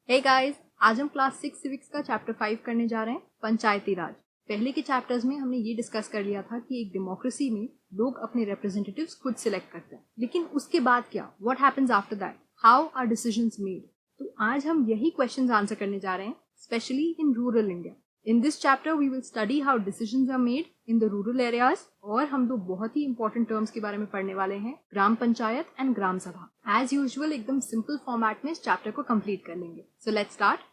Hey guys, आज हम class 6 civics का चैप्टर 5 करने जा रहे हैं, पंचायती राज। पहले के चैप्टर्स में हमने ये डिस्कस कर लिया था कि एक डेमोक्रेसी में लोग अपने रिप्रेजेंटेटिव्स खुद सिलेक्ट करते हैं, लेकिन उसके बाद क्या, what happens after that, how are decisions made. तो आज हम यही क्वेश्चंस आंसर करने जा रहे हैं, specially in rural India. In this chapter, we will study how decisions are made in the rural areas और हम दो बहुत ही important terms के बारे में पढ़ने वाले हैं, ग्राम पंचायत and ग्राम सभा। As usual, एकदम simple format में इस chapter को complete कर लेंगे। So let's start.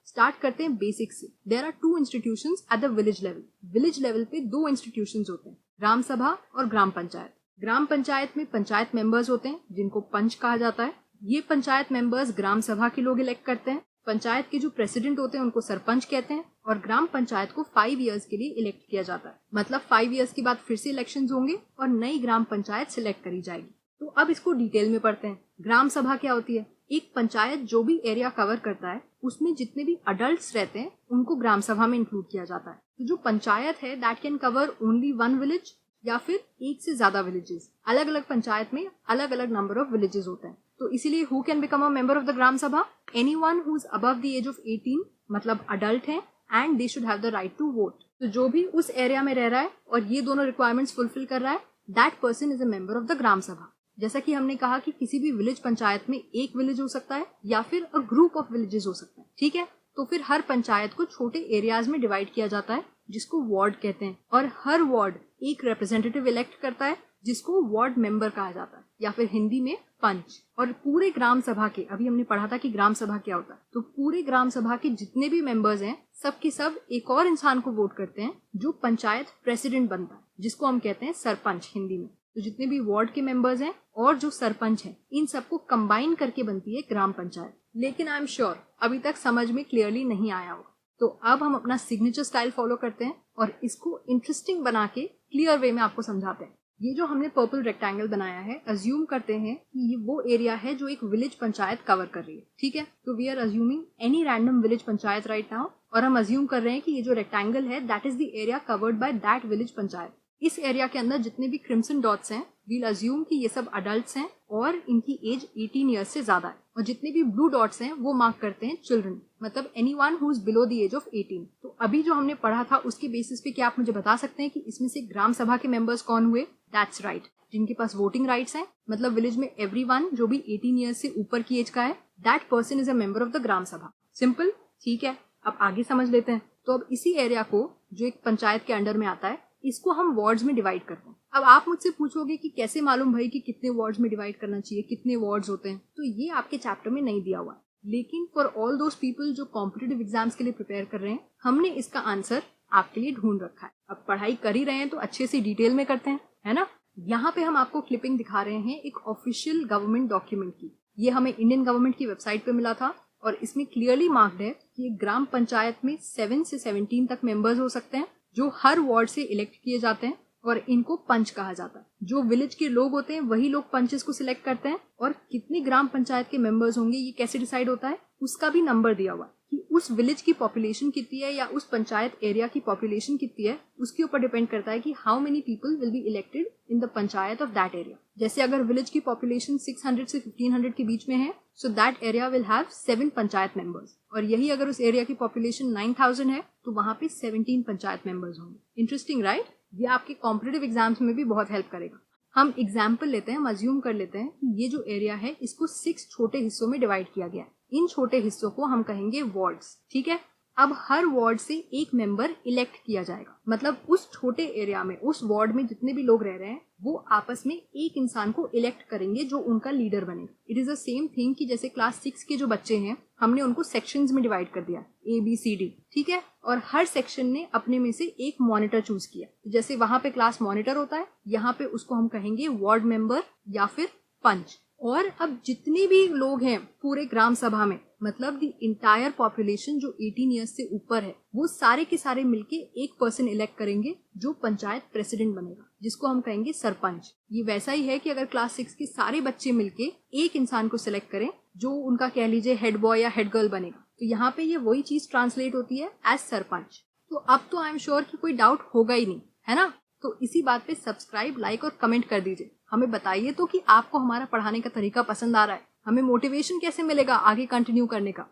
Start करते हैं basic से। There are two institutions at the village level. Village level पे दो institutions होते हैं, ग्राम सभा और ग्राम पंचायत। ग्राम पंचायत में पंचायत members होते हैं, जिनको पंच कहा जाता है। ये पंचायत members ग्राम सभा के लोग इलेक्ट करते हैं। पंचायत के जो प्रेसिडेंट होते हैं उनको सरपंच कहते हैं और ग्राम पंचायत को 5 इयर्स के लिए इलेक्ट किया जाता है। मतलब 5 इयर्स के बाद फिर से इलेक्शंस होंगे और नई ग्राम पंचायत सिलेक्ट करी जाएगी। तो अब इसको डिटेल में पढ़ते हैं। ग्राम सभा क्या होती है? एक पंचायत जो भी एरिया कवर करता है उसमें जितने भी अडल्ट रहते हैं उनको ग्राम सभा में इंक्लूड किया जाता है। तो जो पंचायत है that can cover only 1 village या फिर एक से ज्यादा विलेजेस। अलग अलग पंचायत में अलग अलग नंबर ऑफ विलेजेस होते हैं। तो इसीलिए who can become a member of the gram Sabha? Anyone who is above the age of 18, मतलब अडल्ट है, and they should have the right to vote. तो जो भी उस एरिया में रह रहा है और ये दोनों रिक्वायरमेंट्स फुलफिल कर रहा है, that person is a member of the ग्राम सभा। जैसा कि हमने कहा कि किसी भी विलेज पंचायत में एक विलेज हो सकता है या फिर अ ग्रुप ऑफ विलेजेस हो सकता है, ठीक है। तो फिर हर पंचायत को छोटे एरियाज में डिवाइड किया जाता है जिसको वार्ड कहते हैं, और हर वार्ड एक रिप्रेजेंटेटिव इलेक्ट करता है जिसको वार्ड मेंबर कहा जाता है या फिर हिंदी में पंच। और पूरे ग्राम सभा के, अभी हमने पढ़ा था कि ग्राम सभा क्या होता है, तो पूरे ग्राम सभा के जितने भी मेंबर्स हैं सब के सब एक और इंसान को वोट करते हैं जो पंचायत प्रेसिडेंट बनता है, जिसको हम कहते हैं सरपंच हिंदी में। तो जितने भी वार्ड के मेंबर्स हैं और जो सरपंच हैं, इन सबको कंबाइन करके बनती है ग्राम पंचायत। लेकिन आई एम श्योर अभी तक समझ में क्लियरली नहीं आया होगा। तो अब हम अपना सिग्नेचर स्टाइल फॉलो करते हैं और इसको इंटरेस्टिंग बना के क्लियर वे में आपको समझाते हैं। ये जो हमने पर्पल रेक्टेंगल बनाया है, अज्यूम करते हैं कि ये वो एरिया है जो एक विलेज पंचायत कवर कर रही है, ठीक है। तो we are assuming any random village panchayat right now, और हम अज्यूम कर रहे हैं कि ये जो रेक्टेंगल है that is the area covered by that village panchayat. इस एरिया के अंदर जितने भी क्रिम्सन डॉट्स हैं, वील अज्यूम कि ये सब अडल्ट्स हैं और इनकी एज 18 ईयर्स से ज्यादा है, और जितने भी ब्लू डॉट्स हैं वो मार्क करते हैं चिल्ड्रन, मतलब anyone who is below the age of 18। तो अभी जो हमने पढ़ा था उसके बेसिस पे क्या आप मुझे बता सकते हैं कि इसमें से ग्राम सभा के मेंबर्स कौन हुए? दैट्स राइट, जिनके पास वोटिंग राइट्स हैं, मतलब विलेज में एवरीवन जो भी 18 ईयर्स से ऊपर की एज का है, that person is a member of the gram Sabha. Simple, ठीक है। अब आगे समझ लेते हैं। तो अब इसी एरिया को जो एक पंचायत के अंडर में आता है, इसको हम वार्ड्स में डिवाइड करते हैं। अब आप मुझसे पूछोगे कि कैसे मालूम भाई कि कितने वार्ड्स में डिवाइड करना चाहिए, कितने वार्ड्स होते हैं? तो ये आपके चैप्टर में नहीं दिया हुआ है, लेकिन फॉर ऑल दोज पीपल जो कॉम्पिटिटिव एग्जाम्स के लिए प्रिपेयर कर रहे हैं, हमने इसका आंसर आपके लिए ढूंढ रखा है। अब पढ़ाई कर ही रहे हैं तो अच्छे से डिटेल में करते हैं, है ना। यहाँ पे हम आपको क्लिपिंग दिखा रहे हैं एक ऑफिशियल गवर्नमेंट डॉक्यूमेंट की। ये हमें इंडियन गवर्नमेंट की वेबसाइट पे मिला था और इसमें क्लियरली मार्क्ड है कि ग्राम पंचायत में 7 से 17 तक मेंबर्स हो सकते हैं जो हर वार्ड से इलेक्ट किए जाते हैं, और इनको पंच कहा जाता है। जो विलेज के लोग होते हैं वही लोग पंचेस को सिलेक्ट करते हैं, और कितने ग्राम पंचायत के मेंबर्स होंगे ये कैसे डिसाइड होता है, उसका भी नंबर दिया हुआ है कि उस विलेज की पॉपुलेशन कितनी है या उस पंचायत एरिया की पॉपुलेशन कितनी है, उसके ऊपर डिपेंड करता है कि how many people will be elected in the panchayat of that area. जैसे अगर विलेज की पॉपुलेशन 600 से 1500 के बीच में है, so that area will have 7 panchayat members, और यही अगर उस एरिया की पॉपुलेशन 9000 है तो वहां पे 17 पंचायत मेंबर्स होंगे। Interesting right? ये आपके कॉम्पिटिटिव एग्जाम्स में भी बहुत हेल्प करेगा। हम एग्जाम्पल लेते हैं, हम अज्यूम कर लेते हैं कि ये जो एरिया है इसको 6 छोटे हिस्सों में डिवाइड किया गया है। इन छोटे हिस्सों को हम कहेंगे वार्ड्स, ठीक है। अब हर वार्ड से एक मेंबर इलेक्ट किया जाएगा, मतलब उस छोटे एरिया में, उस वार्ड में जितने भी लोग रह रहे हैं वो आपस में एक इंसान को इलेक्ट करेंगे जो उनका लीडर बनेगा। It is the same thing कि जैसे क्लास 6 के जो बच्चे हैं हमने उनको सेक्शंस में डिवाइड कर दिया, ABCD, ठीक है, और हर सेक्शन ने अपने में से एक मॉनिटर चूज किया। जैसे वहां पे क्लास मॉनिटर होता है, यहाँ पे उसको हम कहेंगे वार्ड मेंबर या फिर पंच। और अब जितने भी लोग हैं पूरे ग्राम सभा में, मतलब द इंटायर पॉपुलेशन जो 18 ईयर्स से ऊपर है, वो सारे के सारे मिलके एक पर्सन इलेक्ट करेंगे जो पंचायत प्रेसिडेंट बनेगा, जिसको हम कहेंगे सरपंच। ये वैसा ही है कि अगर क्लास 6 के सारे बच्चे मिलके एक इंसान को सिलेक्ट करें जो उनका कह लीजिए हेड बॉय या हेड गर्ल बनेगा, तो यहाँ पे ये वही चीज ट्रांसलेट होती है एज सरपंच। तो अब तो आई एम श्योर कि कोई डाउट होगा ही नहीं, है ना। तो इसी बात पे सब्सक्राइब, लाइक और कमेंट कर दीजिए। हमें बताइए तो कि आपको हमारा पढ़ाने का तरीका पसंद आ रहा है। हमें मोटिवेशन कैसे मिलेगा आगे कंटिन्यू करने का?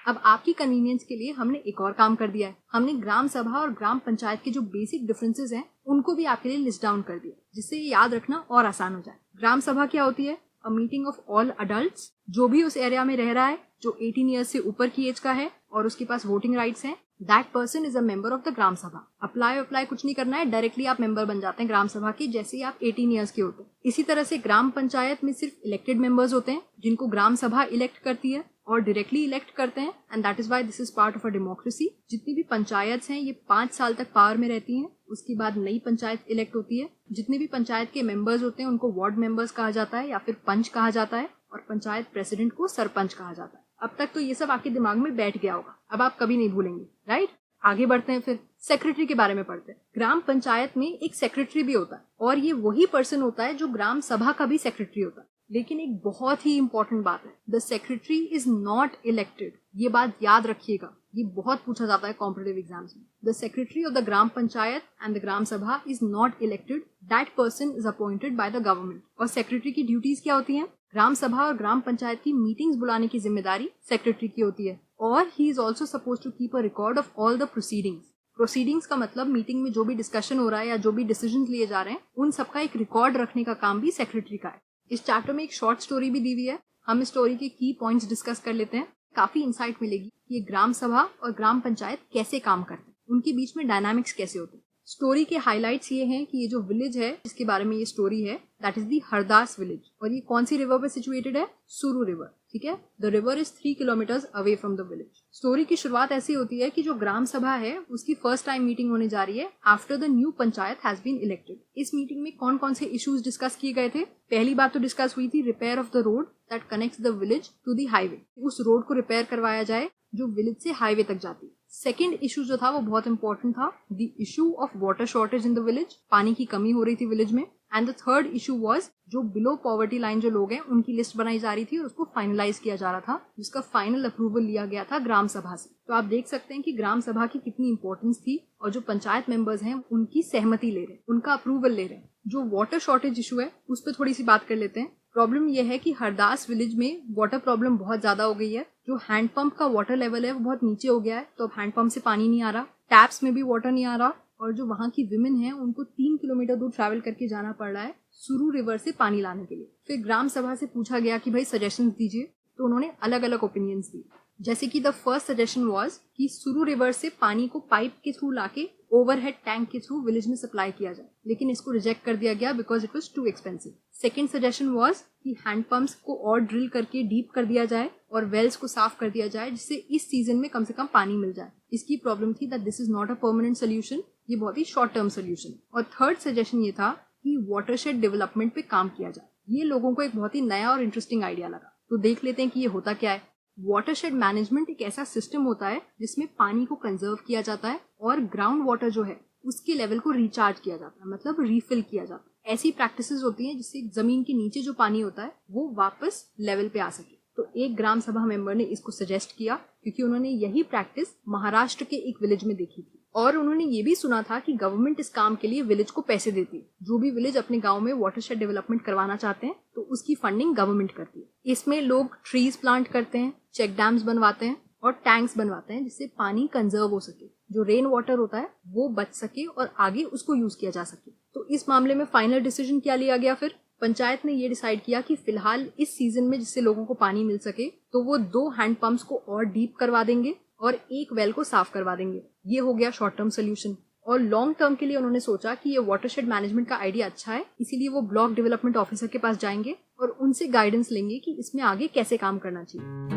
अब आपकी कन्वीनियंस के लिए हमने एक और काम कर दिया है, हमने ग्राम सभा और ग्राम पंचायत के जो बेसिक डिफरेंसेस हैं उनको भी आपके लिए लिस्ट डाउन कर दिया, जिससे ये याद रखना और आसान हो जाए। ग्राम सभा क्या होती है? A meeting of all adults, जो भी उस एरिया में रह रहा है, जो 18 ईयर्स से ऊपर की एज का है और उसके पास वोटिंग राइट्स हैं, that person is a member of the gram Sabha. Apply कुछ नहीं करना है, डायरेक्टली आप मेंबर बन जाते हैं ग्राम सभा के जैसे ही आप 18 ईयर्स के होते हैं। इसी तरह से ग्राम पंचायत में सिर्फ इलेक्टेड मेंबर्स होते हैं जिनको ग्राम सभा इलेक्ट करती है और डायरेक्टली इलेक्ट करते हैं, and that is why this is part of a democracy. जितनी भी पंचायत हैं ये 5 साल तक पावर में रहती हैं, उसके बाद नई पंचायत इलेक्ट होती है। जितने भी पंचायत के मेंबर्स होते हैं उनको वार्ड मेंबर्स कहा जाता है या फिर पंच कहा जाता है, और पंचायत प्रेसिडेंट को सरपंच कहा जाता है। अब तक तो ये सब आपके दिमाग में बैठ गया होगा, अब आप कभी नहीं भूलेंगे, राइट? आगे बढ़ते हैं, फिर सेक्रेटरी के बारे में पढ़ते हैं। ग्राम पंचायत में एक सेक्रेटरी भी होता है और ये वही पर्सन होता है जो ग्राम सभा का भी सेक्रेटरी होता है। लेकिन एक बहुत ही इंपॉर्टेंट बात है, the secretary is not elected. ये बात याद रखिएगा, ये बहुत पूछा जाता है कॉम्पिटिटिव एग्जाम्स में। The secretary of the gram Panchayat and the gram Sabha is not elected, that person is appointed by the government. और सेक्रेटरी की ड्यूटीज क्या होती हैं? ग्राम सभा और ग्राम पंचायत की मीटिंग्स बुलाने की जिम्मेदारी सेक्रेटरी की होती है, और he is also suppose to keep a record of all the proceedings. Proceedings का मतलब मीटिंग में जो भी डिस्कशन हो रहा है या जो भी डिसीजन लिए जा रहे हैं उन सबका एक रिकॉर्ड रखने का काम भी सेक्रेटरी का है। इस चैप्टर में एक शॉर्ट स्टोरी भी दी हुई है, हम इस स्टोरी के की पॉइंट्स डिस्कस कर लेते हैं। काफी इंसाइट मिलेगी कि ये ग्राम सभा और ग्राम पंचायत कैसे काम करते हैं, उनके बीच में डायनामिक्स कैसे होते हैं। स्टोरी के हाइलाइट्स ये हैं कि ये जो विलेज है जिसके बारे में ये स्टोरी है, that is the Hardas village, और ये कौन सी रिवर पे सिचुएटेड है? सुरू रिवर, ठीक है। The river is 3 kilometres away from the village. Story की शुरुआत ऐसी होती है कि जो ग्राम सभा है उसकी फर्स्ट टाइम मीटिंग होने जा रही है after the new panchayat has been elected. इस मीटिंग में कौन कौन से इश्यूज डिस्कस किए गए थे? पहली बात तो डिस्कस हुई थी repair of the road that connects the village to the highway. उस रोड को रिपेयर करवाया जाए जो विलेज से हाईवे तक जाती है। सेकेंड इशू जो था वो बहुत इंपॉर्टेंट था, the issue of water shortage in the village, पानी की कमी हो रही थी विलेज में। And the third issue was जो बिलो पॉवर्टी लाइन जो लोग हैं उनकी लिस्ट बनाई जा रही थी और उसको फाइनलाइज किया जा रहा था, जिसका फाइनल अप्रूवल लिया गया था ग्राम सभा से। तो आप देख सकते हैं कि ग्राम सभा की कितनी इंपॉर्टेंस थी और जो पंचायत मेंबर्स हैं उनकी सहमति ले रहे हैं, उनका अप्रूवल ले रहे हैं। जो वाटर शॉर्टेज इशू है उस पर थोड़ी सी बात कर लेते हैं। प्रॉब्लम यह है कि हरदास विलेज में वाटर प्रॉब्लम बहुत ज्यादा हो गई है। जो हैंडपंप का वाटर लेवल है वो बहुत नीचे हो गया है, तो अब हैंडपंप से पानी नहीं आ रहा, टैप्स में भी वाटर नहीं आ रहा, और जो वहाँ की विमेन है उनको 3 किलोमीटर दूर ट्रैवल करके जाना पड़ रहा है सुरू रिवर से पानी लाने के लिए। फिर ग्राम सभा से पूछा गया कि भाई सजेशंस दीजिए, तो उन्होंने अलग अलग ओपिनियंस दिए। जैसे कि द फर्स्ट सजेशन वाज कि सुरू रिवर से पानी को पाइप के थ्रू लाके ओवरहेड टैंक के थ्रू विलेज में सप्लाई किया जाए, लेकिन इसको रिजेक्ट कर दिया गया because it was too expensive. Second suggestion was कि हैंडपंप्स को और ड्रिल करके डीप कर दिया जाए और वेल्स को साफ कर दिया जाए, जिससे इस सीजन में कम से कम पानी मिल जाए। इसकी प्रॉब्लम थी that this is not a permanent solution, ये बहुत ही शॉर्ट टर्म सोल्यूशन। और थर्ड सजेशन ये था कि वाटरशेड डेवलपमेंट पे काम किया जाए। ये लोगों को एक बहुत ही नया और इंटरेस्टिंग आइडिया लगा। तो देख लेते हैं कि ये होता क्या है। वाटरशेड मैनेजमेंट एक ऐसा सिस्टम होता है जिसमें पानी को कंजर्व किया जाता है और ग्राउंड वाटर जो है उसके लेवल को रिचार्ज किया जाता है, मतलब रिफिल किया जाता है। ऐसी प्रैक्टिसेस होती हैं जिससे जमीन के नीचे जो पानी होता है वो वापस लेवल पे आ सके। तो एक ग्राम सभा मेंबर ने इसको सजेस्ट किया क्योंकि उन्होंने यही प्रैक्टिस महाराष्ट्र के एक विलेज में देखी थी, और उन्होंने ये भी सुना था कि गवर्नमेंट इस काम के लिए विलेज को पैसे देती है। जो भी विलेज अपने गांव में वाटरशेड डेवलपमेंट करवाना चाहते हैं तो उसकी फंडिंग गवर्नमेंट करती है। इसमें लोग ट्रीज प्लांट करते हैं, चेक डैम्स बनवाते हैं और टैंक्स बनवाते हैं जिससे पानी कंजर्व हो सके, जो रेन वाटर होता है वो बच सके और आगे उसको यूज किया जा सके। तो इस मामले में फाइनल डिसीजन क्या लिया गया? फिर पंचायत ने ये डिसाइड किया कि फिलहाल इस सीजन में जिससे लोगों को पानी मिल सके तो वो 2 हैंडपंप्स को और डीप करवा देंगे और एक वेल को साफ करवा देंगे। ये हो गया शॉर्ट टर्म सोल्यूशन। और लॉन्ग टर्म के लिए उन्होंने सोचा कि ये वाटरशेड मैनेजमेंट का आइडिया अच्छा है, इसीलिए वो ब्लॉक डेवलपमेंट ऑफिसर के पास जाएंगे और उनसे गाइडेंस लेंगे कि इसमें आगे कैसे काम करना चाहिए।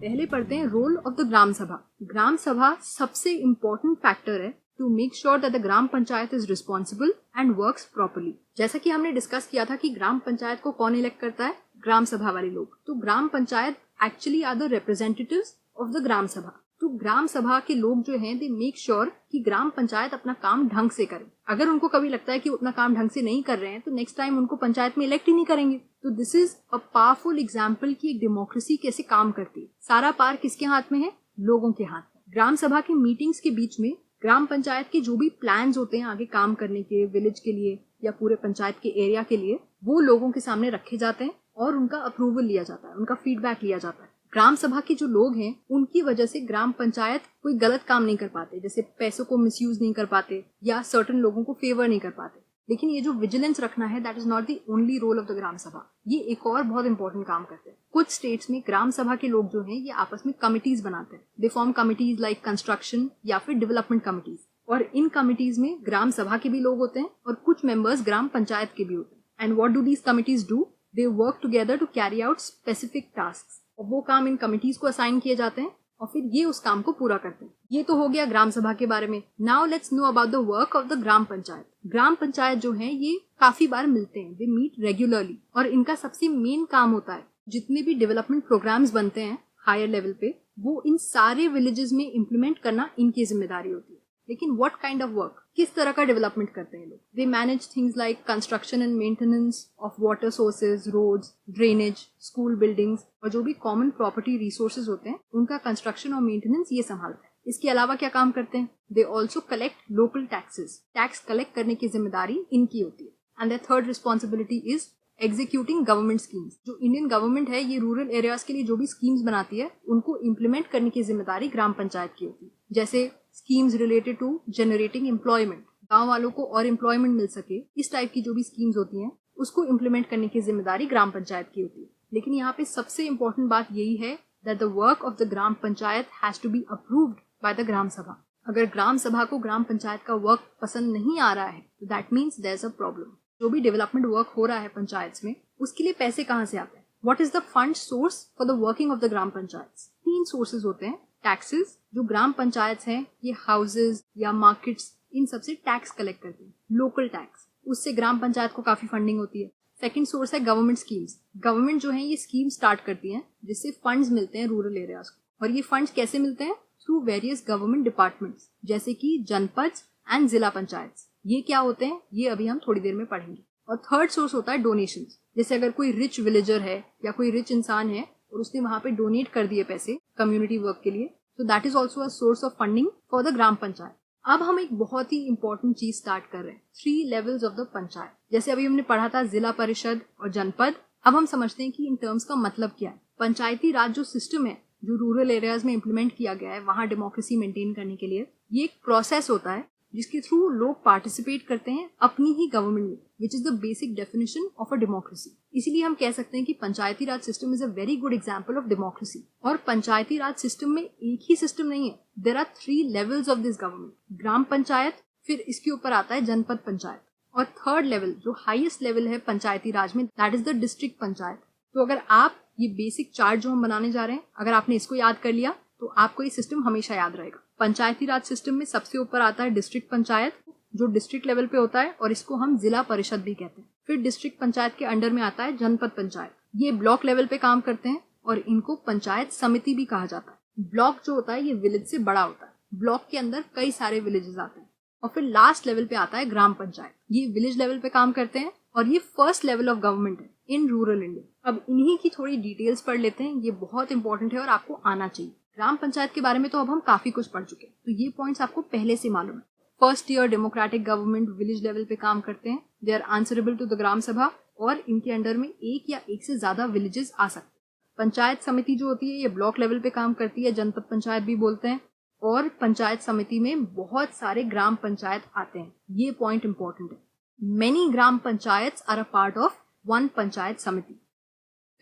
पहले पढ़ते हैं रोल ऑफ द ग्राम सभा। ग्राम सभा सबसे इम्पोर्टेंट फैक्टर है to make sure that the gram panchayat is responsible and works properly. जैसा कि हमने डिस्कस किया था कि ग्राम पंचायत को कौन इलेक्ट करता है? ग्राम सभा वाले लोग। तो Gram Panchayat actually are the representatives of the ग्राम सभा। तो ग्राम सभा के लोग जो हैं दे मेक श्योर कि ग्राम पंचायत अपना काम ढंग से करे। अगर उनको कभी लगता है कि वो अपना काम ढंग से नहीं कर रहे हैं तो नेक्स्ट टाइम उनको पंचायत में इलेक्ट ही नहीं करेंगे। तो this is a powerful example कि एक डेमोक्रेसी कैसे काम करती है। सारा पार किसके हाथ में है? लोगों के हाथ में। ग्राम सभा की मीटिंग्स के बीच में ग्राम पंचायत के जो भी प्लान्स होते हैं आगे काम करने के, विलेज के लिए या पूरे पंचायत के एरिया के लिए वो लोगों के सामने रखे जाते हैं और उनका अप्रूवल लिया जाता है, उनका फीडबैक लिया जाता है। ग्राम सभा के जो लोग हैं उनकी वजह से ग्राम पंचायत कोई गलत काम नहीं कर पाते, जैसे पैसों को मिसयूज नहीं कर पाते या सर्टेन लोगों को फेवर नहीं कर पाते। लेकिन ये जो विजिलेंस रखना है, that is not the only role of the ग्राम सभा। ये एक और बहुत इंपॉर्टेंट काम करते हैं। कुछ स्टेट्स में ग्राम सभा के लोग जो हैं ये आपस में कमिटीज बनाते हैं। They form committees like construction या फिर डेवलपमेंट कमिटीज, और इन कमिटीज में ग्राम सभा के भी लोग होते हैं और कुछ मेंबर्स ग्राम पंचायत के भी होते हैं। And what do these committees do? They work together to carry out specific task, और वो काम इन कमिटीज को असाइन किए जाते हैं और फिर ये उस काम को पूरा करते हैं। ये तो हो गया ग्राम सभा के बारे में। Now let's know about the work of the ग्राम पंचायत। ग्राम पंचायत जो है ये काफी बार मिलते हैं, दे मीट रेगुलरली, और इनका सबसे मेन काम होता है जितने भी डेवलपमेंट प्रोग्राम्स बनते हैं हायर लेवल पे, वो इन सारे विलेजेस में इम्प्लीमेंट करना इनकी जिम्मेदारी होती है। लेकिन व्हाट काइंड ऑफ वर्क, किस तरह का डेवलपमेंट करते हैं लोग? They manage things like construction and maintenance of water sources, roads, drainage, school buildings, और जो भी कॉमन प्रॉपर्टी रिसोर्सेज होते हैं उनका कंस्ट्रक्शन और मेंटेनेंस ये संभालते हैं। इसके अलावा क्या काम करते हैं? They also collect local taxes, tax collect करने की जिम्मेदारी इनकी होती है। And the third responsibility is executing government schemes. जो इंडियन गवर्नमेंट है ये रूरल एरियाज के लिए जो भी स्कीम्स बनाती है उनको इम्प्लीमेंट करने की जिम्मेदारी ग्राम पंचायत की होती है। जैसे schemes related to generating employment, गांव वालों को और एम्प्लॉयमेंट मिल सके, इस टाइप की जो भी स्कीम्स होती हैं उसको इम्प्लीमेंट करने की जिम्मेदारी ग्राम पंचायत की होती है। लेकिन यहाँ पे सबसे इम्पोर्टेंट बात यही है that the work of the gram Panchayat has to be approved by the ग्राम सभा। अगर ग्राम सभा को ग्राम पंचायत का वर्क पसंद नहीं आ रहा है तो that means there is a problem. जो भी डेवलपमेंट वर्क हो रहा है पंचायत में उसके लिए पैसे कहाँ से आते हैं? What is the fund source for the working of the gram panchayat? 3 sources होते हैं। टैक्सेस, जो ग्राम पंचायत हैं ये हाउसेज या मार्केट्स इन सबसे टैक्स कलेक्ट करती है, लोकल टैक्स, उससे ग्राम पंचायत को काफी फंडिंग होती है। सेकंड सोर्स है गवर्नमेंट स्कीम्स। गवर्नमेंट जो है ये स्कीम स्टार्ट करती है जिससे फंड्स मिलते हैं रूरल एरियाज को, और ये फंड्स कैसे मिलते हैं? थ्रू वेरियस गवर्नमेंट डिपार्टमेंट्स जैसे कि जनपद एंड जिला पंचायत। ये क्या होते हैं ये अभी हम थोड़ी देर में पढ़ेंगे। और थर्ड सोर्स होता है डोनेशंस। जैसे अगर कोई रिच विलेजर है या कोई रिच इंसान है और उसने वहां पे डोनेट कर दिए पैसे कम्युनिटी वर्क के लिए, तो that is also a source of funding for the ग्राम पंचायत। अब हम एक बहुत ही इंपॉर्टेंट चीज स्टार्ट कर रहे हैं, 3 लेवल्स ऑफ द पंचायत। जैसे अभी हमने पढ़ा था जिला परिषद और जनपद, अब हम समझते हैं कि इन टर्म्स का मतलब क्या है। पंचायती राज जो सिस्टम है जो रूरल एरियाज में इम्प्लीमेंट किया गया है वहां डेमोक्रेसी मेंटेन करने के लिए, ये एक प्रोसेस होता है जिसके थ्रू लोग पार्टिसिपेट करते हैं अपनी ही गवर्नमेंट में, which is the basic definition of a democracy. इसीलिए हम कह सकते हैं कि Panchayati Raj system is a very good example of democracy. और पंचायती राज सिस्टम में एक ही सिस्टम नहीं है, there are 3 levels of this government. Gram panchayat, फिर इसके ऊपर आता है जनपद पंचायत, और थर्ड लेवल जो हाईएस्ट लेवल है पंचायती राज में, that is the district panchayat. तो अगर आप ये बेसिक चार्ट जो हम बनाने जा रहे हैं, अगर आपने इसको याद कर लिया तो आपको ये सिस्टम हमेशा याद रहेगा। पंचायती राज सिस्टम में सबसे ऊपर आता है डिस्ट्रिक्ट पंचायत, जो डिस्ट्रिक्ट लेवल पे होता है, और इसको हम जिला परिषद भी कहते हैं। फिर डिस्ट्रिक्ट पंचायत के अंडर में आता है जनपद पंचायत, ये ब्लॉक लेवल पे काम करते हैं और इनको पंचायत समिति भी कहा जाता है। ब्लॉक जो होता है ये विलेज से बड़ा होता है, ब्लॉक के अंदर कई सारे विलेजेस आते हैं। और फिर लास्ट लेवल पे आता है ग्राम पंचायत, ये विलेज लेवल पे काम करते हैं और ये फर्स्ट लेवल ऑफ गवर्नमेंट है इन रूरल इंडिया। अब इन्हीं की थोड़ी डिटेल्स पढ़ लेते हैं, ये बहुत इंपॉर्टेंट है और आपको आना चाहिए। ग्राम पंचायत के बारे में तो अब हम काफी कुछ पढ़ चुके हैं, तो ये पॉइंट्स आपको पहले से मालूम है। First year democratic government village level पे काम करते हैं, they are answerable to the ग्राम सभा, और इनके अंडर में एक या एक से ज्यादा विलेजेस आ सकते हैं। पंचायत समिति जो होती है ये ब्लॉक लेवल पे काम करती है, जनपद पंचायत भी बोलते हैं, और पंचायत समिति में बहुत सारे ग्राम पंचायत आते हैं, ये पॉइंट इंपॉर्टेंट है। Many gram panchayat are a part of one panchayat samiti.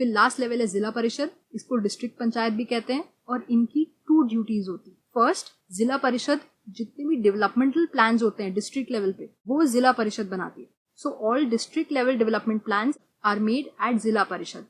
फिर लास्ट लेवल है जिला परिषद, इसको डिस्ट्रिक्ट पंचायत भी कहते हैं, और इनकी 2 ड्यूटीज होती है। फर्स्ट, जिला परिषद जितने भी डेवलपमेंटल प्लान्स होते हैं डिस्ट्रिक्ट लेवल पे वो जिला परिषद बनाती है। So all district level development plans are made at Zila Parishad.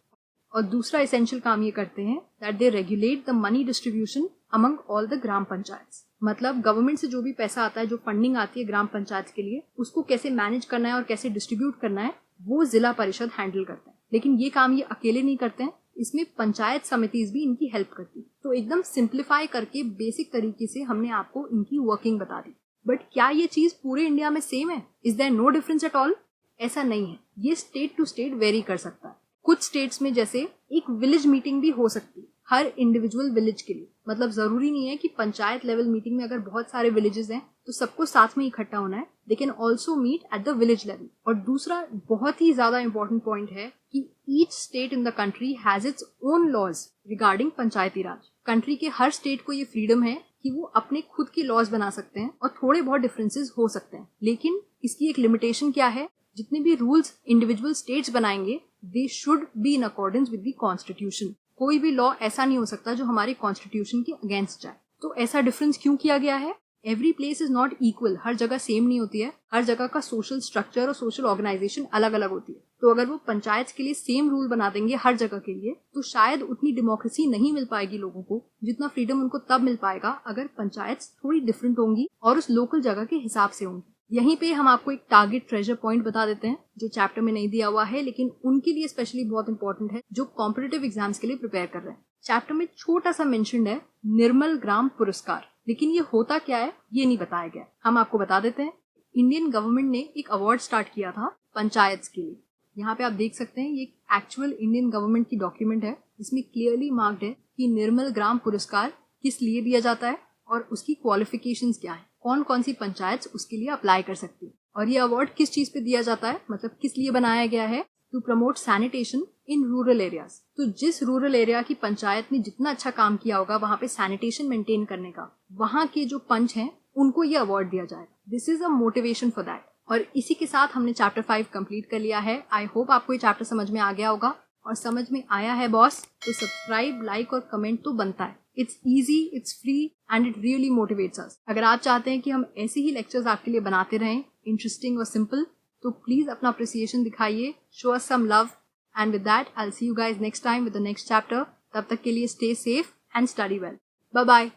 और दूसरा एसेंशियल काम ये करते हैं that they regulate the money distribution among all the ग्राम पंचायत। मतलब गवर्नमेंट से जो भी पैसा आता है, जो फंडिंग आती है ग्राम पंचायत के लिए, उसको कैसे मैनेज करना है और कैसे डिस्ट्रीब्यूट करना है वो जिला परिषद हैंडल करता है। लेकिन ये काम ये अकेले नहीं करते हैं, इसमें पंचायत समितिज भी इनकी हेल्प करती है। तो एकदम सिंप्लीफाई करके बेसिक तरीके से हमने आपको इनकी वर्किंग बता दी। बट क्या ये चीज पूरे इंडिया में सेम है? Is there no difference at all? ऐसा नहीं है, ये स्टेट टू स्टेट वेरी कर सकता है। कुछ स्टेट्स में जैसे एक विलेज मीटिंग भी हो सकती है, हर इंडिविजुअल विलेज के लिए। मतलब जरूरी नहीं है कि पंचायत लेवल मीटिंग में अगर बहुत सारे विलेजेस हैं तो सबको साथ में इकट्ठा होना है, they can also meet at the village level. और दूसरा बहुत ही ज्यादा इंपॉर्टेंट पॉइंट है कि each state in the country has its own laws regarding panchayati raj. Country के हर स्टेट को ये फ्रीडम है कि वो अपने खुद के लॉज बना सकते हैं और थोड़े बहुत डिफरेंसेस हो सकते हैं, लेकिन इसकी एक लिमिटेशन क्या है, जितने भी रूल्स इंडिविजुअल स्टेट्स बनाएंगे they should be in accordance with the constitution. कोई भी लॉ ऐसा नहीं हो सकता जो हमारे कॉन्स्टिट्यूशन के अगेंस्ट जाए। तो ऐसा डिफरेंस क्यों किया गया है? Every place is not equal, हर जगह सेम नहीं होती है, हर जगह का सोशल स्ट्रक्चर और सोशल ऑर्गेनाइजेशन अलग अलग होती है। तो अगर वो पंचायत के लिए सेम रूल बना देंगे हर जगह के लिए तो शायद उतनी डेमोक्रेसी नहीं मिल पाएगी लोगों को, जितना फ्रीडम उनको तब मिल पाएगा अगर पंचायत थोड़ी डिफरेंट होंगी और उस लोकल जगह के हिसाब से होंगी। यहीं पे हम आपको एक टारगेट ट्रेजर पॉइंट बता देते हैं जो चैप्टर में नहीं दिया हुआ है, लेकिन उनके लिए स्पेशली बहुत इंपॉर्टेंट है जो कॉम्पिटिटिव एग्जाम्स के लिए प्रिपेयर कर रहे हैं। चैप्टर में छोटा सा मेंशन्ड है निर्मल ग्राम पुरस्कार, लेकिन ये होता क्या है ये नहीं बताया गया। हम आपको बता देते हैं। इंडियन गवर्नमेंट ने एक अवार्ड स्टार्ट किया था पंचायत के लिए। यहाँ पे आप देख सकते हैं ये एक्चुअल इंडियन गवर्नमेंट की डॉक्यूमेंट है, इसमें क्लियरली मार्क्ड है कि निर्मल ग्राम पुरस्कार किस लिए दिया जाता है और उसकी क्वालिफिकेशंस क्या है, कौन कौन सी पंचायत उसके लिए अप्लाई कर सकती है और ये अवार्ड किस चीज पे दिया जाता है, मतलब किस लिए बनाया गया है, to promote sanitation in rural areas. तो जिस रूरल एरिया की पंचायत ने जितना अच्छा काम किया होगा वहां पे सैनिटेशन मेंटेन करने का, वहां के जो पंच हैं उनको ये अवार्ड दिया जाएगा। This is a motivation for that. और इसी के साथ हमने चैप्टर 5 कंप्लीट कर लिया है। आई होप आपको ये चैप्टर समझ में आ गया होगा, और समझ में आया है बॉस तो सब्सक्राइब, लाइक और कमेंट तो बनता है। It's easy, it's free and it really motivates अस। अगर आप चाहते हैं कि हम ऐसे ही लेक्चर्स आपके लिए बनाते रहें, इंटरेस्टिंग और सिंपल, तो प्लीज अपना अप्रिसिएशन दिखाइए, show us some love, and with that I will see you guys next time with the next chapter. तब तक के लिए stay safe and study well. Bye bye.